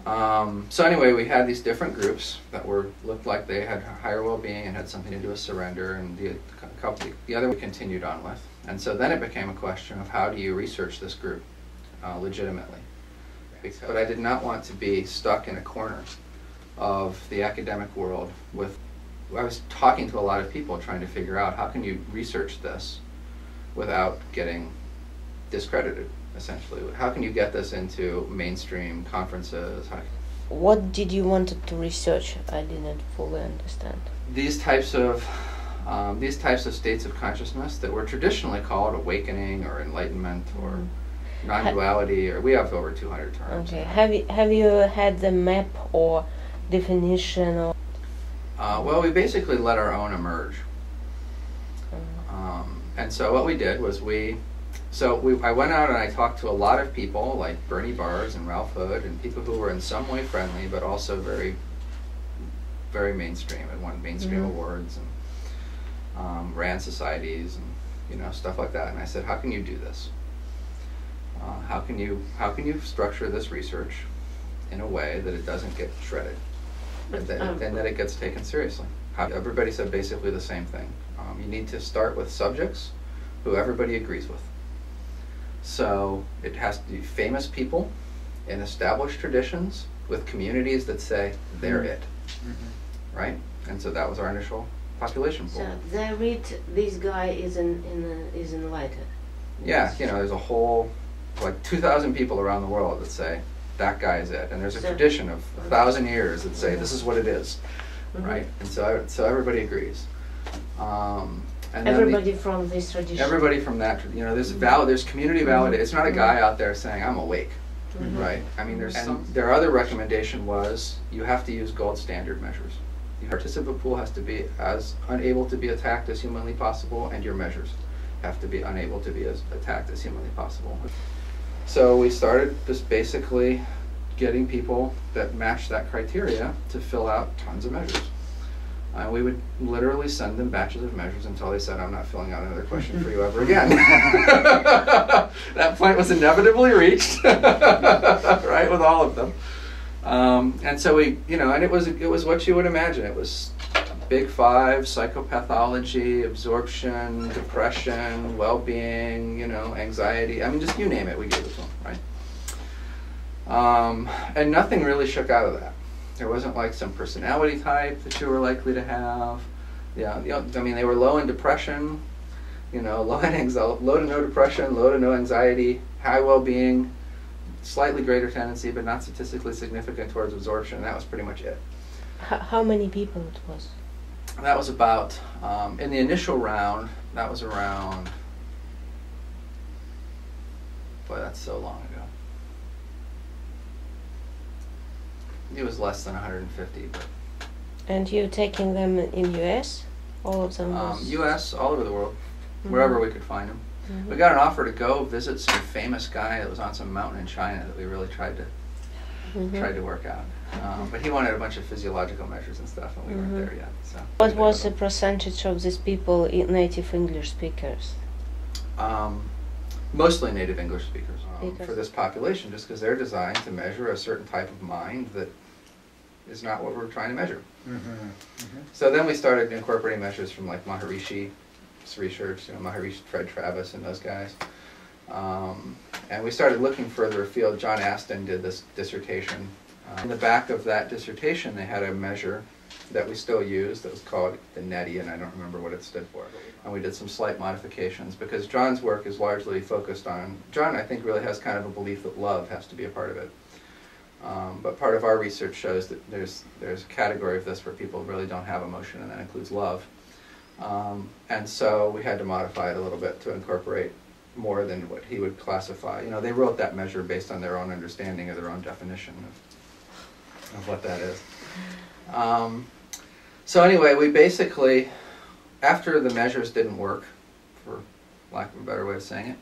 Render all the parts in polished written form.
So anyway, we had these different groups that looked like they had higher well-being and had something to do with surrender, and the other we continued on with. And so then it became a question of how do you research this group legitimately? But I did not want to be stuck in a corner of the academic world I was talking to a lot of people trying to figure out how can you research this without getting discredited, essentially. How can you get this into mainstream conferences? What did you want to research? I didn't fully understand. These types of states of consciousness that were traditionally called awakening or enlightenment or non-duality, or we have over 200 terms. Okay. Have you had the map or definition? Or well, we basically let our own emerge. And so what we did was I went out and I talked to a lot of people like Bernie Bars and Ralph Hood and people who were in some way friendly but also very, very mainstream and won mainstream awards and ran societies and stuff like that. And I said, how can you do this? How can you structure this research in a way that it doesn't get shredded and that it gets taken seriously? Everybody said basically the same thing. You need to start with subjects who everybody agrees with. So it has to be famous people in established traditions with communities that say they're it, right? And so that was our initial population pool. So they read this guy is enlightened. Yeah, there's a whole 2,000 people around the world that say that guy is it, and there's a tradition of 1,000 years that say this is what it is, right? And so everybody agrees. And everybody from this tradition. Everybody from that, there's community validation. It's not a guy out there saying I'm awake, right? I mean, their other recommendation was you have to use gold standard measures. Your participant pool has to be as unable to be attacked as humanly possible, and your measures have to be unable to be as attacked as humanly possible. So we started just basically getting people that matched that criteria to fill out tons of measures. And we would literally send them batches of measures until they said, I'm not filling out another question for you ever again. That point was inevitably reached, right, with all of them. And so and it was what you would imagine. It was Big Five, psychopathology, absorption, depression, well-being, anxiety. I mean, just you name it, we gave it to them, right? And nothing really shook out of that. There wasn't like some personality type that you were likely to have. Yeah, I mean, they were low in depression, low to no depression, low to no anxiety, high well-being, slightly greater tendency, but not statistically significant towards absorption. And that was pretty much it. How many people it was? That was about, in the initial round, that was around, boy, that's so long ago. It was less than 150. But and you're taking them in US? All of them? US, all over the world, wherever we could find them. We got an offer to go visit some famous guy that was on some mountain in China that we really tried to work out. But he wanted a bunch of physiological measures and stuff, and we weren't there yet. So what was the percentage of these people native English speakers? Mostly native English speakers for this population, just because they're designed to measure a certain type of mind that is not what we're trying to measure. So then we started incorporating measures from like Maharishi's research, Maharishi, Fred Travis, and those guys. And we started looking further afield. John Aston did this dissertation. In the back of that dissertation, they had a measure that we still use that was called the NETI, and I don't remember what it stood for. And we did some slight modifications because John's work is largely focused on, John I think really has kind of a belief that love has to be a part of it. But part of our research shows that there's a category of this where people really don't have emotion, and that includes love. And so we had to modify it a little bit to incorporate more than what he would classify. They wrote that measure based on their own understanding or their own definition of what that is. So anyway, we basically, after the measures didn't work, for lack of a better way of saying it.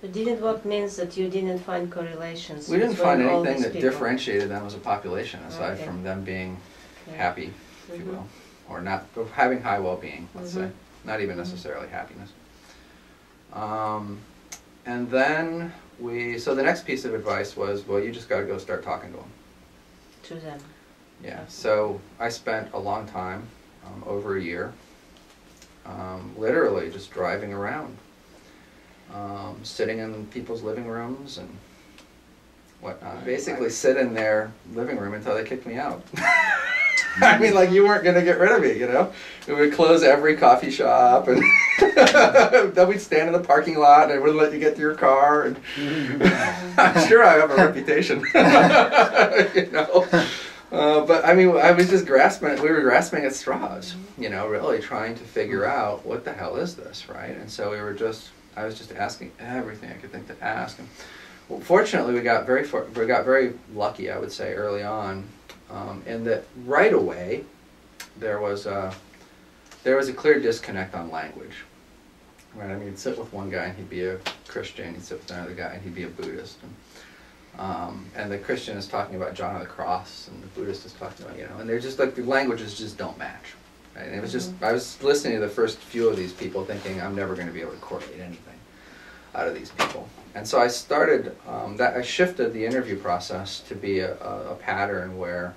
It didn't work means that you didn't find correlations. We didn't find anything that differentiated them as a population, aside from them being happy, if you will, or not having high well-being, let's say, not even necessarily happiness. And then so the next piece of advice was, well, you just got to go start talking to them. to them. Yeah, so I spent a long time, over a year, literally just driving around, sitting in people's living rooms and whatnot. Basically sit in their living room until they kicked me out. I mean, like, you weren't going to get rid of me, you know? We would close every coffee shop, and then we'd stand in the parking lot, and I wouldn't let you get to your car. And I'm sure I have a reputation, you know? But I mean, I was just grasping, we were grasping at straws, you know, really trying to figure out what the hell is this, right? And so I was just asking everything I could think to ask. And, well, fortunately, we got very lucky, I would say, early on, in that right away there was a clear disconnect on language. Right? I mean, you'd sit with one guy and he'd be a Christian, you'd sit with another guy and he'd be a Buddhist. And the Christian is talking about John of the Cross, and the Buddhist is talking about, you know, and they're just like, the languages just don't match. Right? And it was just, I was listening to the first few of these people thinking, I'm never going to be able to correlate anything out of these people. And so I started, I shifted the interview process to be a pattern where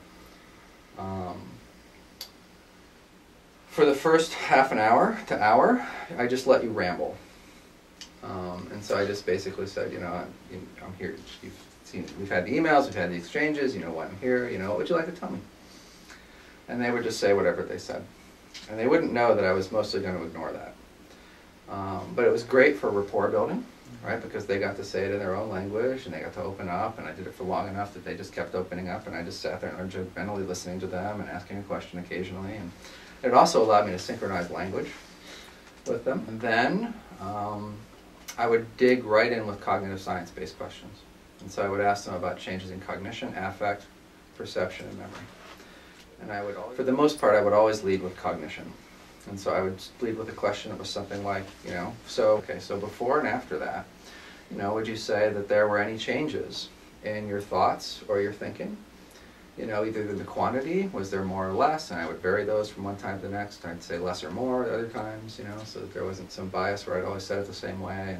for the first half an hour to hour, I just let you ramble. And so I just basically said, you know, I'm here, we've had the emails, we've had the exchanges, you know why I'm here, you know, what would you like to tell me? And they would just say whatever they said. And they wouldn't know that I was mostly going to ignore that. But it was great for rapport building, right, because they got to say it in their own language, and they got to open up, and I did it for long enough that they just kept opening up, and I just sat there and judgmentally listening to them and asking a question occasionally. And it also allowed me to synchronize language with them. And then I would dig right in with cognitive science-based questions. And so I would ask them about changes in cognition, affect, perception, and memory. And I would, for the most part, I would always lead with cognition. And so I would lead with a question that was something like, you know, so before and after that, you know, would you say that there were any changes in your thoughts or your thinking? You know, either in the quantity, was there more or less? And I would vary those from one time to the next. I'd say less or more other times, you know, so that there wasn't some bias where I'd always said it the same way.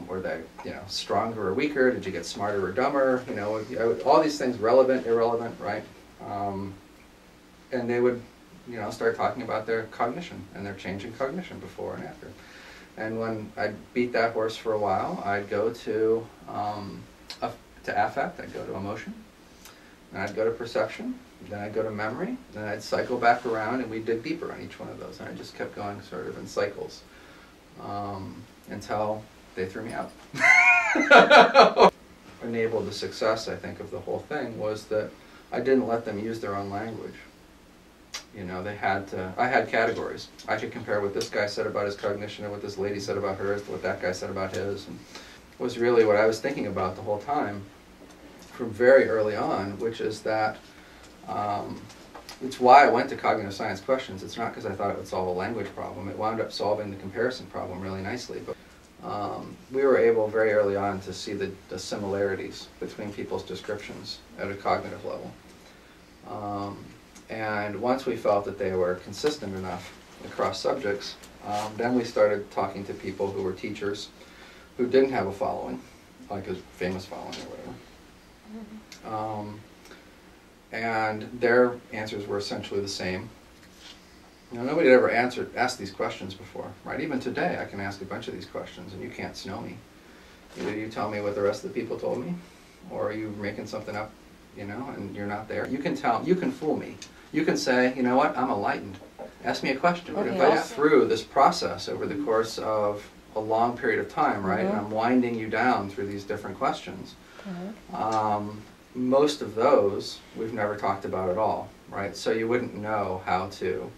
Were they, you know, stronger or weaker? Did you get smarter or dumber? You know, all these things, relevant, irrelevant, right? And they would, you know, start talking about their cognition and their change in cognition before and after. And when I'd beat that horse for a while, I'd go to affect, I'd go to emotion, and I'd go to perception, then I'd go to memory, then I'd cycle back around, and we'd dig deeper on each one of those. And I just kept going sort of in cycles until they threw me out. Enabled the success, I think, of the whole thing was that I didn't let them use their own language. You know, they had to, I had categories. I could compare what this guy said about his cognition and what this lady said about hers to what that guy said about his. And it was really what I was thinking about the whole time from very early on, which is that it's why I went to cognitive science questions. It's not because I thought it would solve a language problem. It wound up solving the comparison problem really nicely. But we were able very early on to see the similarities between people's descriptions at a cognitive level. And once we felt that they were consistent enough across subjects, then we started talking to people who were teachers who didn't have a following, like a famous following or whatever. And their answers were essentially the same. You know, nobody had ever asked these questions before, right? Even today, I can ask a bunch of these questions, and you can't snow me. Either you tell me what the rest of the people told me, or you're making something up, you know, and you're not there. You can fool me. You can say, you know what, I'm enlightened. Ask me a question. But if I get through this process over the course of a long period of time, right, and I'm winding you down through these different questions, most of those we've never talked about at all, right? So you wouldn't know how to,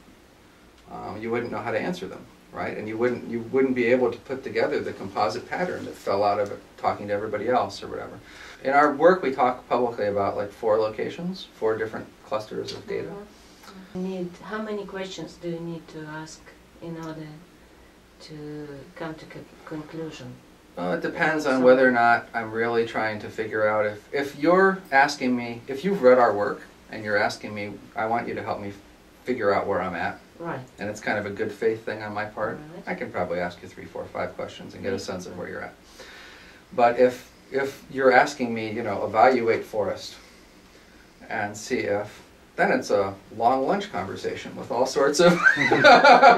answer them, right? And you wouldn't be able to put together the composite pattern that fell out of it talking to everybody else or whatever. In our work, we talk publicly about like 4 locations, 4 different clusters of data. How many questions do you need to ask in order to come to conclusion? Well, it depends on whether or not I'm really trying to figure out if you're asking me, if you've read our work and you're asking me, I want you to help me figure out where I'm at. Right. And it's kind of a good faith thing on my part. Right. I can probably ask you 3, 4, 5 questions and get a sense of where you're at. But if you're asking me, you know, evaluate forest, and see if, then it's a long lunch conversation with all sorts of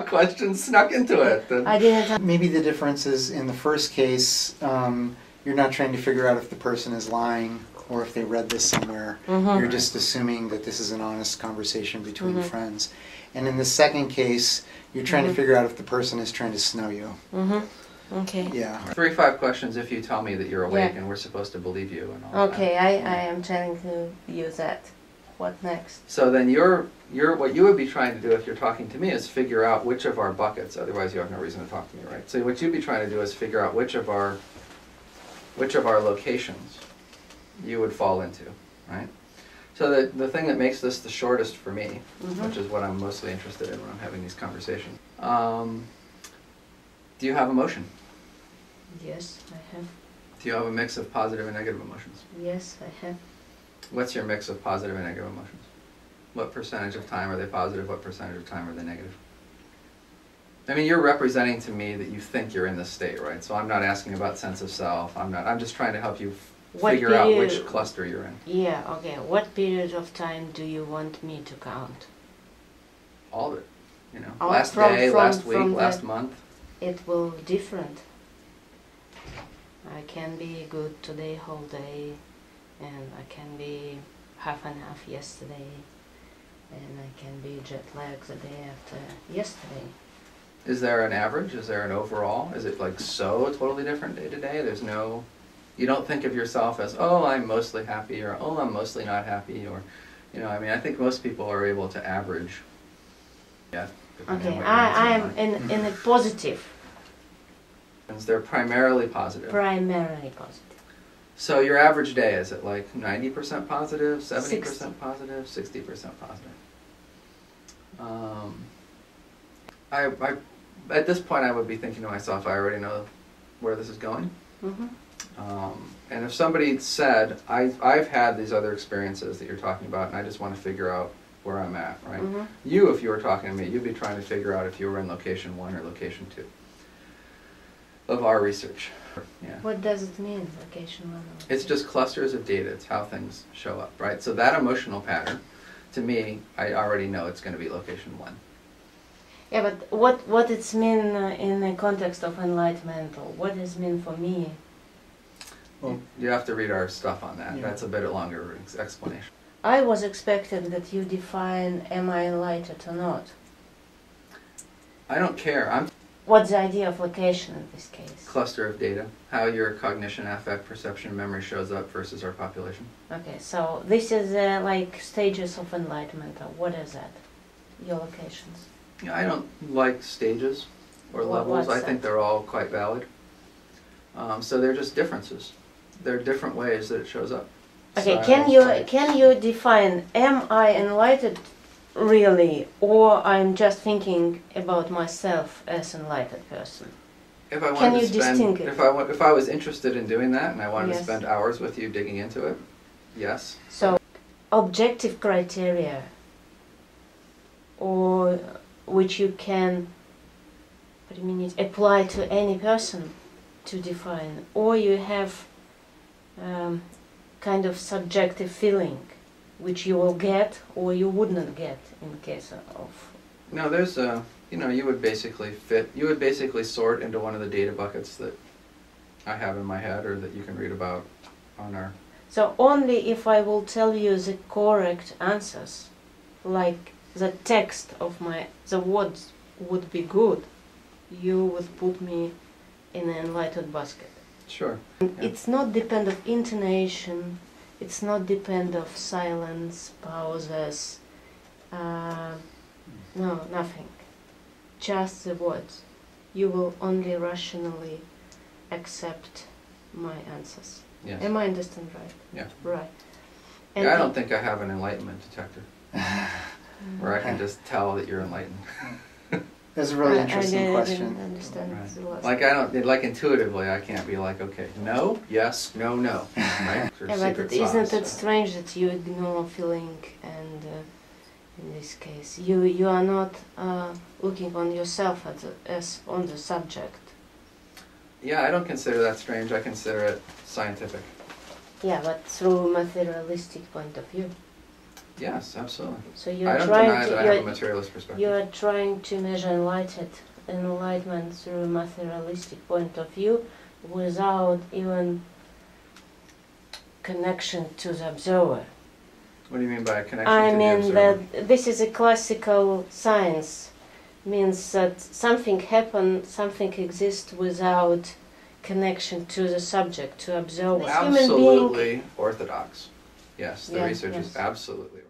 questions snuck into it. I didn't. Maybe the difference is in the first case, you're not trying to figure out if the person is lying or if they read this somewhere. You're just assuming that this is an honest conversation between friends. And in the second case, you're trying to figure out if the person is trying to snow you. Okay. Yeah. 3-5 questions if you tell me that you're awake and we're supposed to believe you and all Okay, that. I am trying to use that. What next? So then what you would be trying to do if you're talking to me is figure out which of our buckets, otherwise you have no reason to talk to me, right? So what you'd be trying to do is figure out which of our locations you would fall into, right? So the thing that makes this the shortest for me, which is what I'm mostly interested in when I'm having these conversations, do you have emotion? Yes, I have. Do you have a mix of positive and negative emotions? Yes, I have. What's your mix of positive and negative emotions? What percentage of time are they positive? What percentage of time are they negative? I mean, you're representing to me that you think you're in this state, right? So I'm not asking about sense of self. I'm just trying to help you figure out which cluster you're in. Yeah, okay. What period of time do you want me to count? All of it. You know, last day, last week, last month. It will be different. I can be good today, whole day, and I can be half and half yesterday, and I can be jet lagged the day after yesterday. Is there an average? Is there an overall? Is it like so totally different day to day? There's no, you don't think of yourself as, oh, I'm mostly happy, or oh, I'm mostly not happy, or, you know, I mean, I think most people are able to average. Yeah. Okay, I am in a positive. They're primarily positive. Primarily positive. So your average day, is it like 90% positive, 70% 60. positive, 60% positive? At this point I would be thinking to myself, I already know where this is going. And if somebody said, I've had these other experiences that you're talking about and I just want to figure out where I'm at, right? You, if you were talking to me, you'd be trying to figure out if you were in location 1 or location 2 of our research. Yeah. What does it mean, location 1? It's just clusters of data. It's how things show up, right? So that emotional pattern, to me, I already know it's going to be location 1. Yeah, but what it's mean in the context of enlightenment, or what does it mean for me? Well, you have to read our stuff on that. Yeah. That's a bit longer explanation. I was expected that you define, am I enlightened or not? I don't care. What's the idea of location in this case? Cluster of data. How your cognition, affect, perception, memory shows up versus our population. Okay, so this is like stages of enlightenment. Or what is that? Your locations? Yeah, I don't like stages or levels. I think they're all quite valid. So they're just differences. There are different ways that it shows up. Okay, So can you define, am I enlightened really, or I'm just thinking about myself as enlightened person? If I Can wanted you to spend, distinguish? if I was interested in doing that and I wanted to Yes. spend hours with you digging into it, yes. So, objective criteria, or which you can, what do you mean, apply to any person to define, or you have kind of subjective feeling, which you will get or you would not get in case of. No, there's a, you would basically sort into one of the data buckets that I have in my head or that you can read about on our. So only if I will tell you the correct answers, like the text of the words would be good, you would put me in an enlightened basket. Sure. Yeah. It's not depend of intonation, it's not depend of silence, pauses, no, nothing. Just the words. You will only rationally accept my answers. Yes. Am I understand right? Yeah. Right. And I don't think I have an enlightenment detector where I can just tell that you're enlightened. That's a really interesting question. I didn't understand the last. Like like intuitively, I can't be like, okay, no, yes, no, no, right? Yeah, but isn't it strange that you ignore feeling and in this case you are not looking on yourself as on the subject? Yeah, I don't consider that strange. I consider it scientific. Yeah, but through a materialistic point of view. Yes, absolutely. So I you're don't trying deny to that I have a materialist perspective. you are trying to measure enlightenment through a materialistic point of view without even connection to the observer. What do you mean by a connection I to the mean observer? that this is a classical science, means that something happens, something exists without connection to the subject, to observer. This human being. Absolutely orthodox. Yes, the Yeah, research yes. is absolutely